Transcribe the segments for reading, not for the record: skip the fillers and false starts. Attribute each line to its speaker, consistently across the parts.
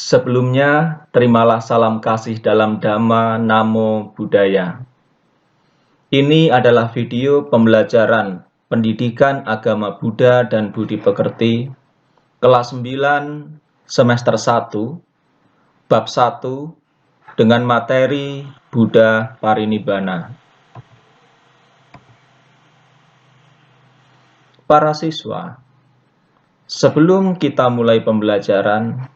Speaker 1: Sebelumnya, terimalah salam kasih dalam Dhamma Namo Buddhaya. Ini adalah video pembelajaran Pendidikan Agama Buddha dan Budi Pekerti, kelas 9, semester 1, bab 1, dengan materi Buddha Parinibbana. Para siswa, sebelum kita mulai pembelajaran,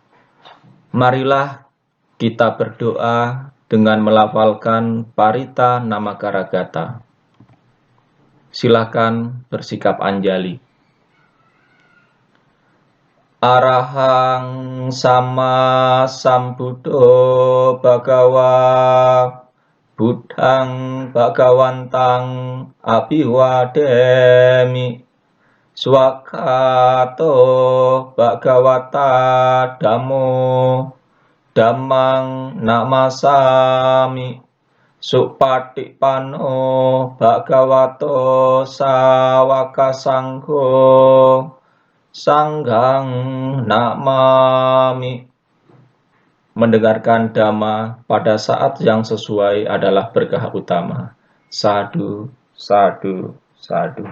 Speaker 1: marilah kita berdoa dengan melafalkan Parita Namakaragata. Silakan bersikap anjali. Arahang sama sambuddho bhagawa buddhang bhagawantang abhiwademi swakato bhagawata dhammo dhammang namasami supatipanno bhagavato sawaka sangho sanghang namami. Mendengarkan Dhamma pada saat yang sesuai adalah berkah utama. Sadhu, sadhu, sadhu.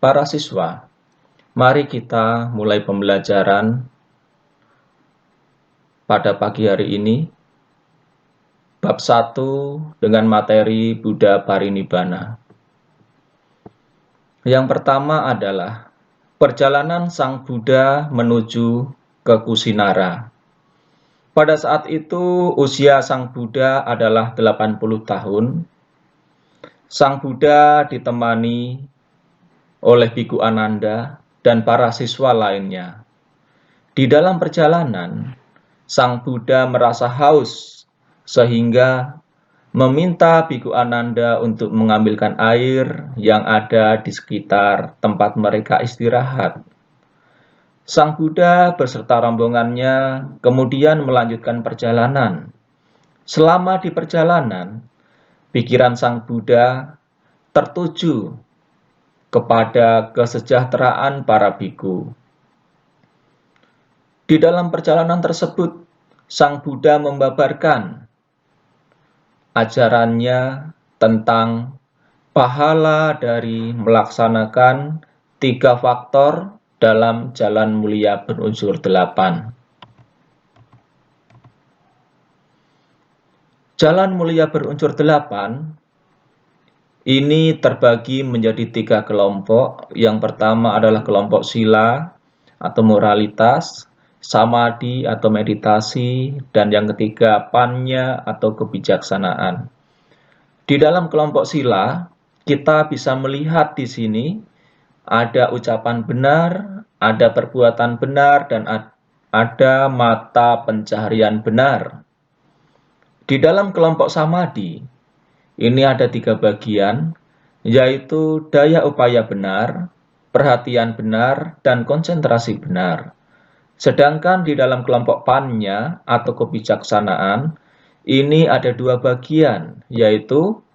Speaker 1: Para siswa, mari kita mulai pembelajaran pada pagi hari ini. Bab 1 dengan materi Buddha Parinibbana. Yang pertama adalah perjalanan Sang Buddha menuju ke Kusinara. Pada saat itu usia Sang Buddha adalah 80 tahun. Sang Buddha ditemani oleh Biku Ananda dan para siswa lainnya. Di dalam perjalanan, Sang Buddha merasa haus sehingga meminta Biku Ananda untuk mengambilkan air yang ada di sekitar tempat mereka istirahat. Sang Buddha beserta rombongannya kemudian melanjutkan perjalanan. Selama di perjalanan, pikiran Sang Buddha tertuju kepada kesejahteraan para biku. Di dalam perjalanan tersebut, Sang Buddha membabarkan ajarannya tentang pahala dari melaksanakan 3 faktor dalam jalan mulia berunsur 8. Jalan mulia berunsur 8 ini terbagi menjadi 3 kelompok. Yang pertama adalah kelompok sila atau moralitas, samadhi atau meditasi, dan yang ketiga panya atau kebijaksanaan. Di dalam kelompok sila, kita bisa melihat di sini ada ucapan benar, ada perbuatan benar, dan ada mata pencaharian benar. Di dalam kelompok samadhi, ini ada 3 bagian, yaitu daya upaya benar, perhatian benar, dan konsentrasi benar. Sedangkan di dalam kelompok panya atau kebijaksanaan, ini ada 2 bagian, yaitu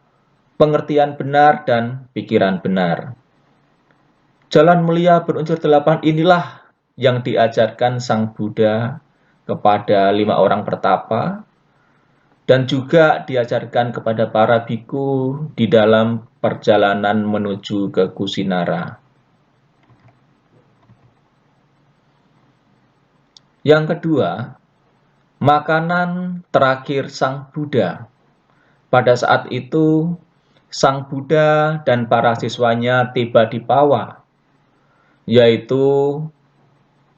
Speaker 1: pengertian benar dan pikiran benar. Jalan mulia berunsur 8 inilah yang diajarkan Sang Buddha kepada 5 orang pertapa, dan juga diajarkan kepada para biku di dalam perjalanan menuju ke Kusinara. Yang kedua, makanan terakhir Sang Buddha. Pada saat itu, Sang Buddha dan para siswanya tiba di Pawa, yaitu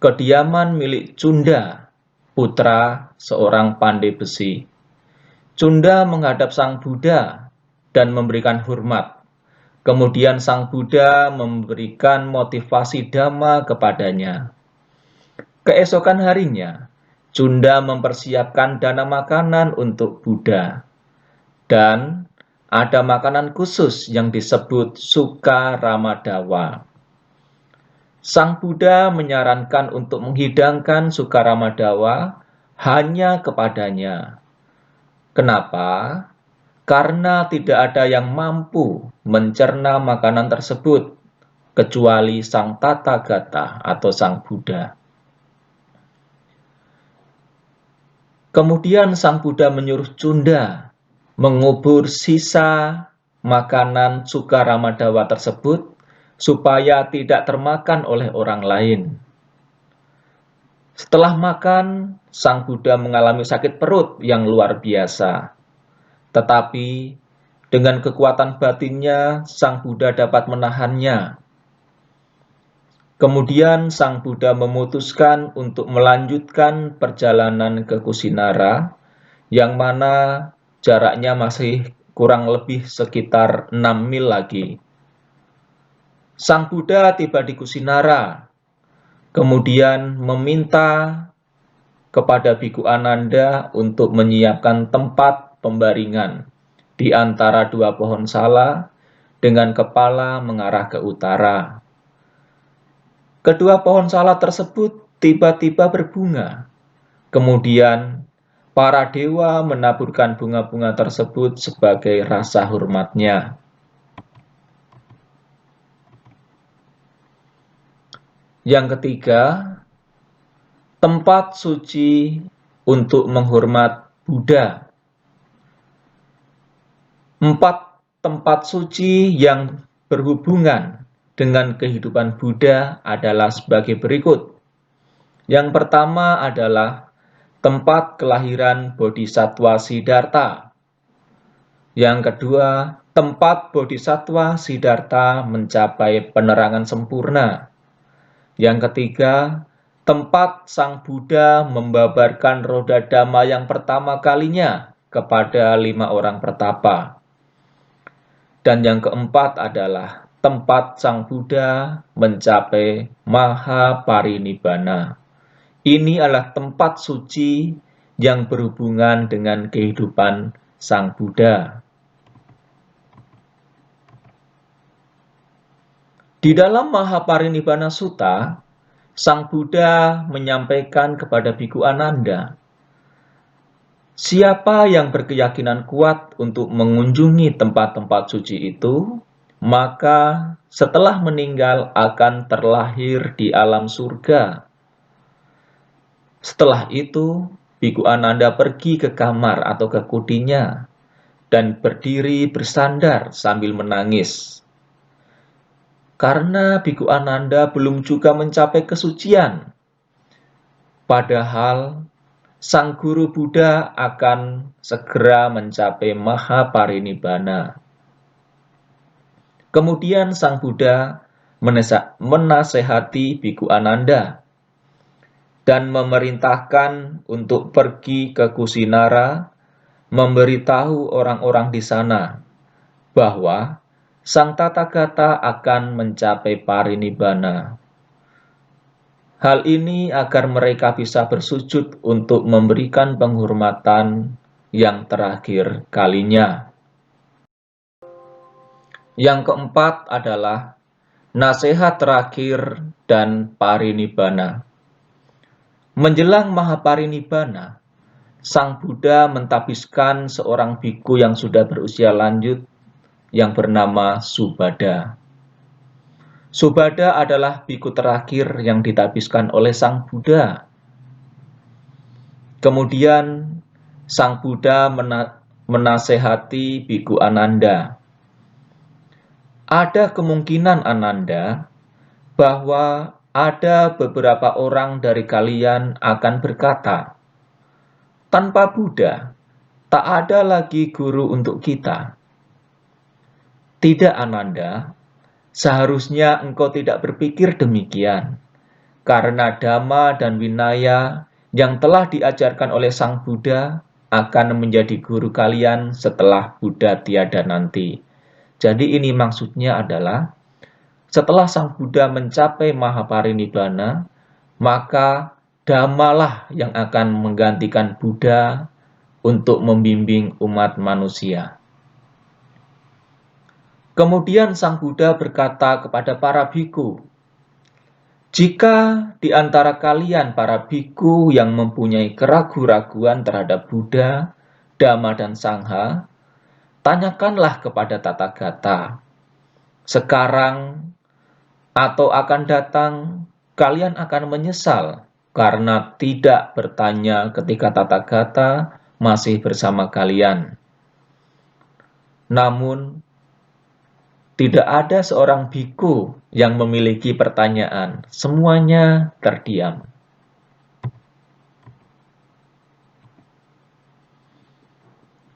Speaker 1: kediaman milik Cunda, putra seorang pandai besi. Cunda menghadap Sang Buddha dan memberikan hormat. Kemudian Sang Buddha memberikan motivasi Dhamma kepadanya. Keesokan harinya, Cunda mempersiapkan dana makanan untuk Buddha. Dan ada makanan khusus yang disebut Suka Ramadawa. Sang Buddha menyarankan untuk menghidangkan Suka Ramadawa hanya kepadanya. Kenapa? Karena tidak ada yang mampu mencerna makanan tersebut. kecuali Sang Tathagata atau Sang Buddha. Kemudian Sang Buddha menyuruh Cunda mengubur sisa makanan Sukaramadawa tersebut supaya tidak termakan oleh orang lain. Setelah makan, Sang Buddha mengalami sakit perut yang luar biasa. Tetapi dengan kekuatan batinnya, Sang Buddha dapat menahannya. Kemudian Sang Buddha memutuskan untuk melanjutkan perjalanan ke Kusinara, yang mana jaraknya masih kurang lebih sekitar 6 mil lagi. Sang Buddha tiba di Kusinara, kemudian meminta kepada Biku Ananda untuk menyiapkan tempat pembaringan di antara dua pohon sala dengan kepala mengarah ke utara. Kedua pohon sala tersebut tiba-tiba berbunga. Kemudian para dewa menaburkan bunga-bunga tersebut sebagai rasa hormatnya. Yang ketiga, tempat suci untuk menghormat Buddha. 4 tempat suci yang berhubungan dengan kehidupan Buddha adalah sebagai berikut. Yang pertama adalah tempat kelahiran Bodhisattva Siddhartha. Yang kedua, tempat Bodhisattva Siddhartha mencapai penerangan sempurna. Yang ketiga, tempat Sang Buddha membabarkan roda Dhamma yang pertama kalinya kepada 5 orang pertapa. Dan yang keempat adalah tempat Sang Buddha mencapai Mahaparinibbana. Ini adalah tempat suci yang berhubungan dengan kehidupan Sang Buddha. Di dalam Mahaparinibbana Sutta, Sang Buddha menyampaikan kepada Biku Ananda, siapa yang berkeyakinan kuat untuk mengunjungi tempat-tempat suci itu, maka setelah meninggal akan terlahir di alam surga. Setelah itu, Biku Ananda pergi ke kamar atau ke kudinya dan berdiri bersandar sambil menangis. Karena Biku Ananda belum juga mencapai kesucian. Padahal Sang Guru Buddha akan segera mencapai Mahaparinibbana. Kemudian Sang Buddha menasehati Biku Ananda dan memerintahkan untuk pergi ke Kusinara, memberitahu orang-orang di sana bahwa Sang Tathagata akan mencapai parinibbana. Hal ini agar mereka bisa bersujud untuk memberikan penghormatan yang terakhir kalinya. Yang keempat adalah nasihat terakhir dan parinibbana. Menjelang Mahaparinibbana, Sang Buddha mentapiskan seorang biku yang sudah berusia lanjut yang bernama Subhada. Subhada adalah biku terakhir yang ditapiskan oleh Sang Buddha. Kemudian Sang Buddha menasehati Biku Ananda. Ada kemungkinan Ananda bahwa ada beberapa orang dari kalian akan berkata, tanpa Buddha, tak ada lagi guru untuk kita. Tidak Ananda, seharusnya engkau tidak berpikir demikian, karena Dhamma dan Vinaya yang telah diajarkan oleh Sang Buddha akan menjadi guru kalian setelah Buddha tiada nanti. Jadi ini maksudnya adalah, setelah Sang Buddha mencapai Mahaparinibbana, maka Dhammalah yang akan menggantikan Buddha untuk membimbing umat manusia. Kemudian Sang Buddha berkata kepada para biku, jika di antara kalian para biku yang mempunyai keraguan-raguan terhadap Buddha, Dhamma, dan Sangha, tanyakanlah kepada Tathagata. Sekarang atau akan datang kalian akan menyesal karena tidak bertanya ketika Tathagata masih bersama kalian. Namun, tidak ada seorang biku yang memiliki pertanyaan. Semuanya terdiam.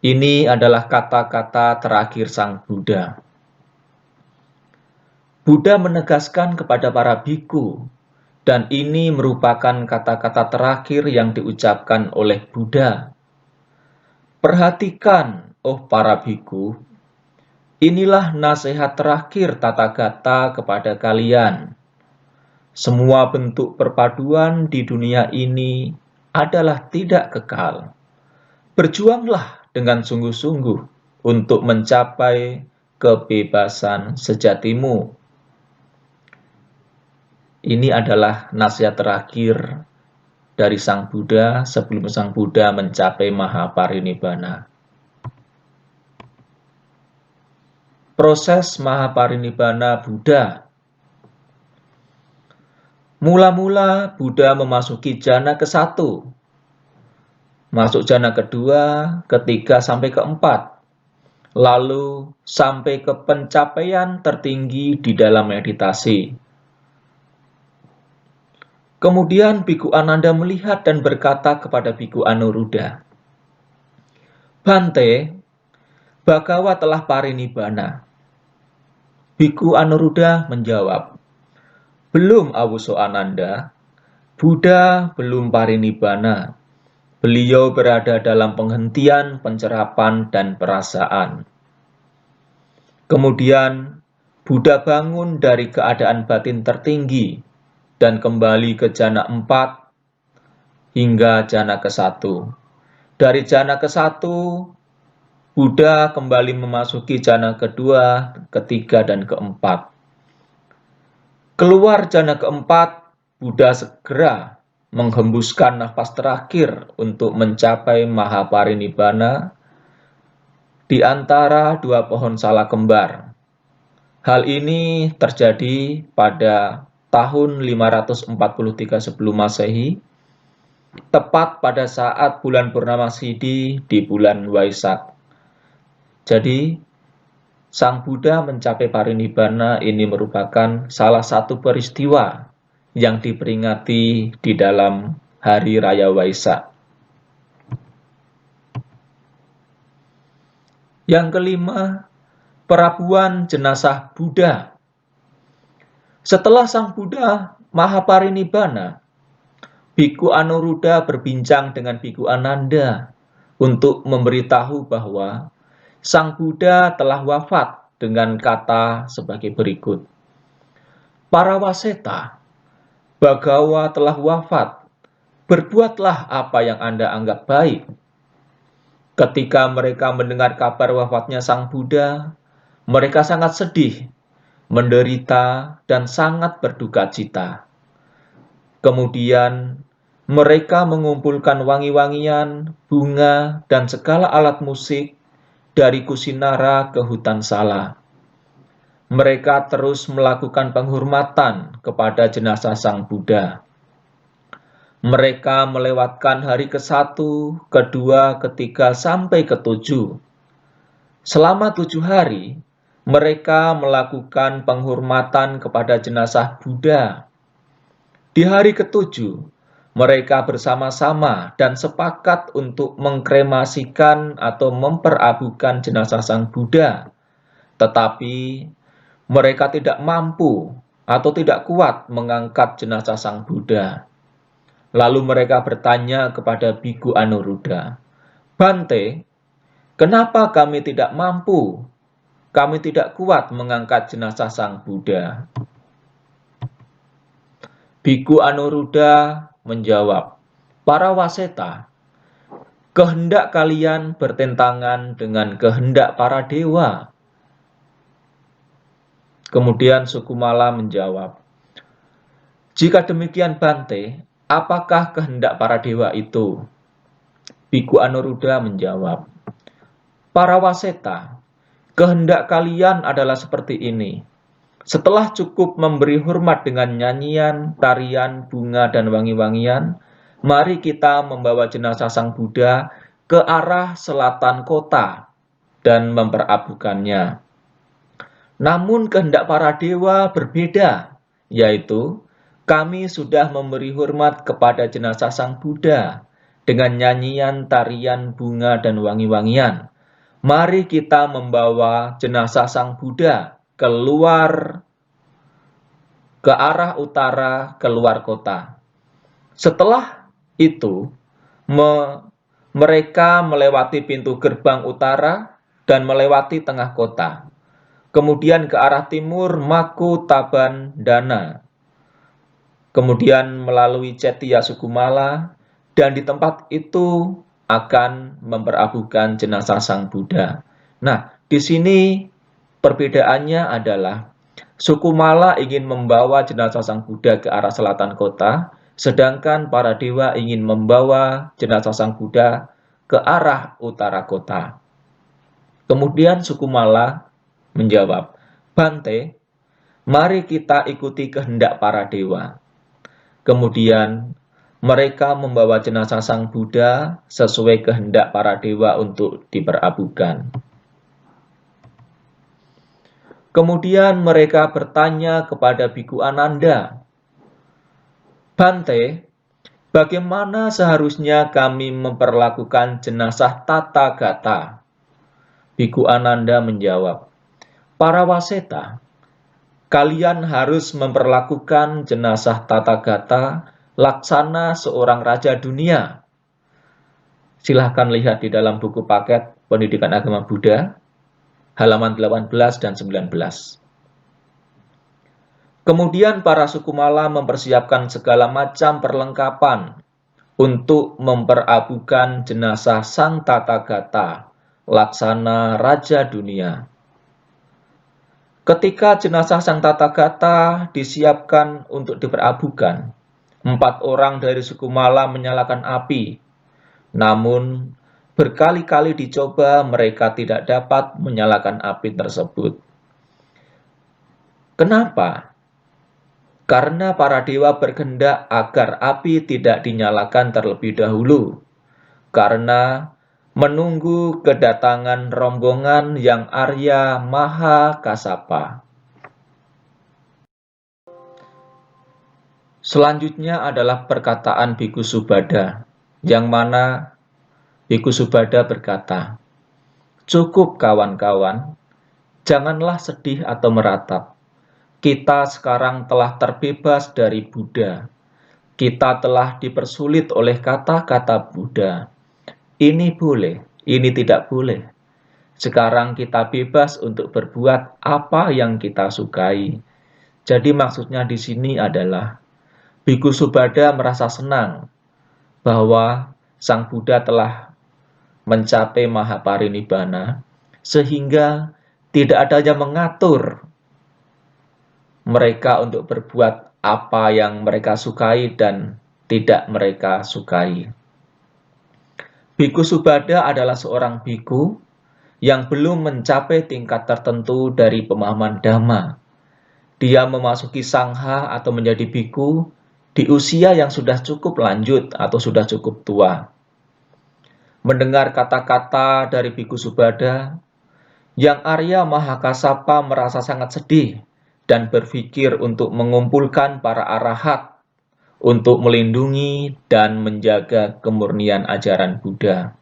Speaker 1: Ini adalah kata-kata terakhir Sang Buddha. Buddha menegaskan kepada para biku, dan ini merupakan kata-kata terakhir yang diucapkan oleh Buddha. Perhatikan, oh para biku, inilah nasihat terakhir Tathagata kepada kalian. Semua bentuk perpaduan di dunia ini adalah tidak kekal. Berjuanglah dengan sungguh-sungguh untuk mencapai kebebasan sejatimu. Ini adalah nasihat terakhir dari Sang Buddha sebelum Sang Buddha mencapai Mahaparinibbana. Proses Mahaparinibbana Buddha. Mula-mula Buddha memasuki jana ke-1, masuk jana kedua, ketiga sampai keempat, lalu sampai ke pencapaian tertinggi di dalam meditasi. Kemudian Biku Ananda melihat dan berkata kepada Biku Anuruddha, "Bante, Bhagawa telah parinibbana." Biku Anuruddha menjawab, "Belum Awuso Ananda, Buddha belum parinibbana. Beliau berada dalam penghentian pencerapan dan perasaan." Kemudian Buddha bangun dari keadaan batin tertinggi dan kembali ke jana 4 hingga jana ke-1. Dari jana ke-1, Buddha kembali memasuki jana kedua, ketiga, dan keempat. Keluar jana keempat, Buddha segera menghembuskan nafas terakhir untuk mencapai Mahaparinibbana di antara dua pohon salak kembar. Hal ini terjadi pada tahun 543 sebelum Masehi, tepat pada saat bulan Purnama Sidhi di bulan Waisak. Jadi, Sang Buddha mencapai parinibbana ini merupakan salah satu peristiwa yang diperingati di dalam Hari Raya Waisak. Yang kelima, perabuan jenazah Buddha. Setelah Sang Buddha Mahaparinibbana, Biku Anuruddha berbincang dengan Biku Ananda untuk memberitahu bahwa Sang Buddha telah wafat dengan kata sebagai berikut. "Para waseta, Bhagawa telah wafat. Berbuatlah apa yang Anda anggap baik." Ketika mereka mendengar kabar wafatnya Sang Buddha, mereka sangat sedih, menderita, dan sangat berduka cita. Kemudian, mereka mengumpulkan wangi-wangian, bunga, dan segala alat musik dari Kusinara ke hutan Sala. Mereka terus melakukan penghormatan kepada jenazah Sang Buddha. Mereka melewatkan hari ke-1, kedua, ketiga, sampai ke-7. Selama 7 hari, mereka melakukan penghormatan kepada jenazah Buddha. Di hari ke-7, mereka bersama-sama dan sepakat untuk mengkremasikan atau memperabukan jenazah Sang Buddha. Tetapi mereka tidak mampu atau tidak kuat mengangkat jenazah Sang Buddha. Lalu mereka bertanya kepada Biku Anuruddha, "Bante, kenapa kami tidak mampu? Kami tidak kuat mengangkat jenazah Sang Buddha." Biku Anuruddha menjawab, "Para waseta, kehendak kalian bertentangan dengan kehendak para dewa." Kemudian Sukumala menjawab, "Jika demikian Bante, apakah kehendak para dewa itu?" Biku Anuruddha menjawab, "Para waseta, kehendak kalian adalah seperti ini. Setelah cukup memberi hormat dengan nyanyian, tarian, bunga, dan wangi-wangian, mari kita membawa jenazah Sang Buddha ke arah selatan kota dan memperabukannya. Namun kehendak para dewa berbeda, yaitu kami sudah memberi hormat kepada jenazah Sang Buddha dengan nyanyian, tarian, bunga, dan wangi-wangian. Mari kita membawa jenazah Sang Buddha keluar ke arah utara, keluar kota. Setelah itu, mereka melewati pintu gerbang utara dan melewati tengah kota. Kemudian ke arah timur, Maku Taban Dana. Kemudian melalui Cetia Sukumala, dan di tempat itu akan memperabukan jenazah Sang Buddha. Nah, di sini perbedaannya adalah Sukumala ingin membawa jenazah Sang Buddha ke arah selatan kota, sedangkan para dewa ingin membawa jenazah Sang Buddha ke arah utara kota. Kemudian Sukumala menjawab, "Bante, mari kita ikuti kehendak para dewa." Kemudian mereka membawa jenazah Sang Buddha sesuai kehendak para dewa untuk diperabukan. Kemudian mereka bertanya kepada Biku Ananda, "Bante, bagaimana seharusnya kami memperlakukan jenazah Tathagata?" Biku Ananda menjawab, "Para waseta, kalian harus memperlakukan jenazah Tathagata laksana seorang raja dunia." Silahkan lihat di dalam buku paket Pendidikan Agama Buddha, halaman 18 dan 19. Kemudian para Sukumala mempersiapkan segala macam perlengkapan untuk memperabukan jenazah Sang Tathagata, laksana raja dunia. Ketika jenazah Sang Tathagata disiapkan untuk diperabukan, 4 orang dari Sukumala menyalakan api. Namun, berkali-kali dicoba mereka tidak dapat menyalakan api tersebut. Kenapa? Karena para dewa berkehendak agar api tidak dinyalakan terlebih dahulu. Karena menunggu kedatangan rombongan yang Arya Mahakasapa. Selanjutnya adalah perkataan Biku Subada, yang mana Biku Subada berkata, "Cukup kawan-kawan, janganlah sedih atau meratap. Kita sekarang telah terbebas dari Buddha. Kita telah dipersulit oleh kata-kata Buddha. Ini boleh, ini tidak boleh. Sekarang kita bebas untuk berbuat apa yang kita sukai." Jadi maksudnya di sini adalah Biku Subada merasa senang bahwa Sang Buddha telah mencapai Mahaparinibbana, sehingga tidak ada yang mengatur mereka untuk berbuat apa yang mereka sukai dan tidak mereka sukai. Biku Subada adalah seorang biku yang belum mencapai tingkat tertentu dari pemahaman Dhamma. Dia memasuki sangha atau menjadi biku di usia yang sudah cukup lanjut atau sudah cukup tua. Mendengar kata-kata dari Biku Subada, yang Arya Mahakasapa merasa sangat sedih dan berpikir untuk mengumpulkan para arahat untuk melindungi dan menjaga kemurnian ajaran Buddha.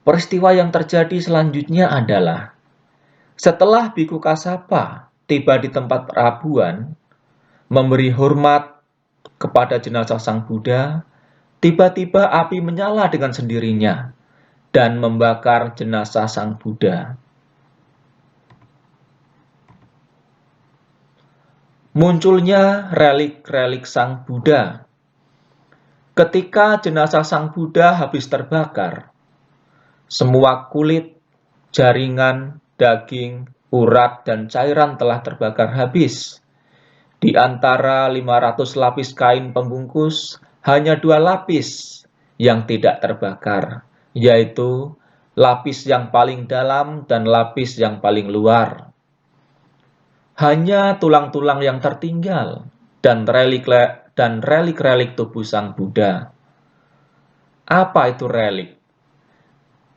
Speaker 1: Peristiwa yang terjadi selanjutnya adalah setelah Biku Kasapa tiba di tempat perabuan, memberi hormat kepada jenazah Sang Buddha, tiba-tiba api menyala dengan sendirinya dan membakar jenazah Sang Buddha. Munculnya relik-relik Sang Buddha. Ketika jenazah Sang Buddha habis terbakar, semua kulit, jaringan, daging, urat, dan cairan telah terbakar habis. Di antara 500 lapis kain pembungkus, hanya 2 lapis yang tidak terbakar, yaitu lapis yang paling dalam dan lapis yang paling luar. Hanya tulang-tulang yang tertinggal dan relik-relik tubuh Sang Buddha. Apa itu relik?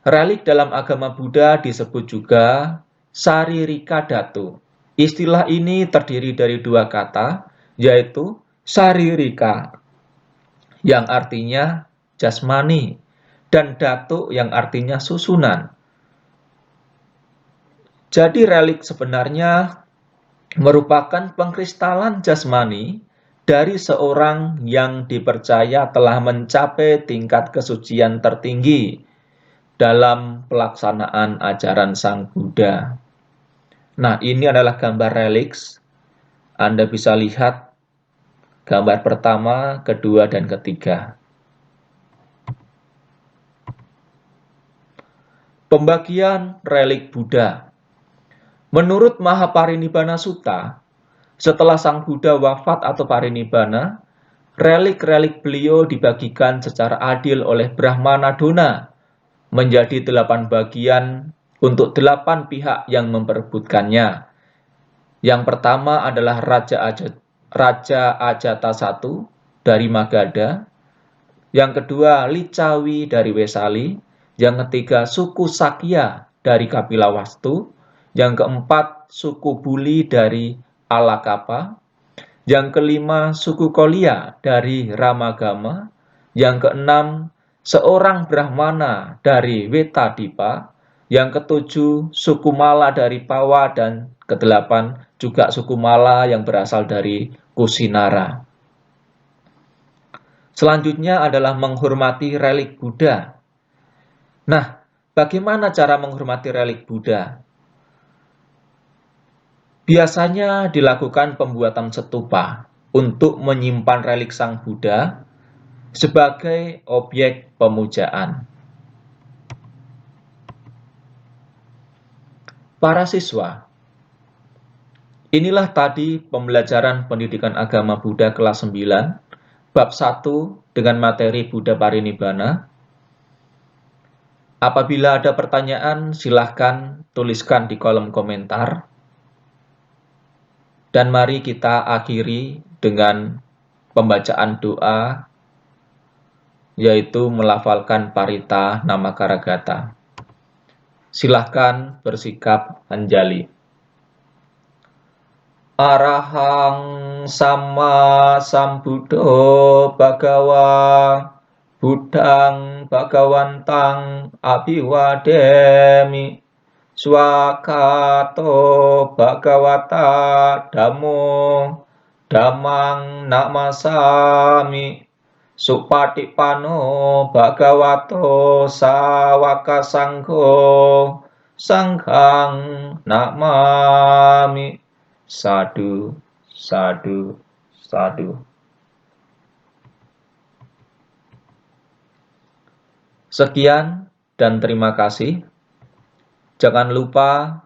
Speaker 1: Relik dalam agama Buddha disebut juga Saririka Dhatu. Istilah ini terdiri dari dua kata, yaitu Saririka, yang artinya jasmani, dan Dhatu yang artinya susunan. Jadi relik sebenarnya merupakan pengkristalan jasmani dari seorang yang dipercaya telah mencapai tingkat kesucian tertinggi dalam pelaksanaan ajaran Sang Buddha. Nah, ini adalah gambar reliks. Anda bisa lihat gambar pertama, kedua, dan ketiga. Pembagian relik Buddha. Menurut Mahaparinibbana Sutta, setelah Sang Buddha wafat atau parinibbana, relik-relik beliau dibagikan secara adil oleh Brahmana Dona menjadi 8 bagian untuk 8 pihak yang memperebutkannya. Yang pertama adalah Raja Ajata I dari Magadha, yang kedua Licawi dari Wesali, yang ketiga suku Sakya dari Kapilawastu, yang keempat suku Buli dari Alakapa, yang kelima suku Kolia dari Ramagama, yang keenam seorang Brahmana dari Wetadipa, yang ketujuh suku Mala dari Pawa, dan kedelapan juga suku Mala yang berasal dari Kusinara. Selanjutnya adalah menghormati relik Buddha. Nah, bagaimana cara menghormati relik Buddha? Biasanya dilakukan pembuatan stupa untuk menyimpan relik Sang Buddha sebagai objek pemujaan. Para siswa, inilah tadi pembelajaran pendidikan agama Buddha kelas 9, bab 1 dengan materi Buddha Parinibbana. Apabila ada pertanyaan, silahkan tuliskan di kolom komentar. Dan mari kita akhiri dengan pembacaan doa, yaitu melafalkan Parita Namakaragata. Silahkan bersikap anjali. Arahang Sama Sambuddho Bhagawa Buddhang Bhagawantang Abhiwademi Swakato Bhagawata Dhammo Dhammang Namasami Supatipano Bhagavato Sawaka Sangho Sanghang Namami. Sadu, sadu, sadu. Sekian dan terima kasih. Jangan lupa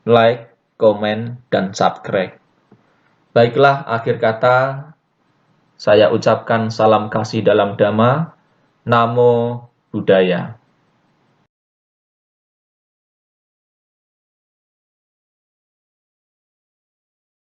Speaker 1: like, komen, dan subscribe. Baiklah, akhir kata saya ucapkan salam kasih dalam Dhamma. Namo Buddhaya.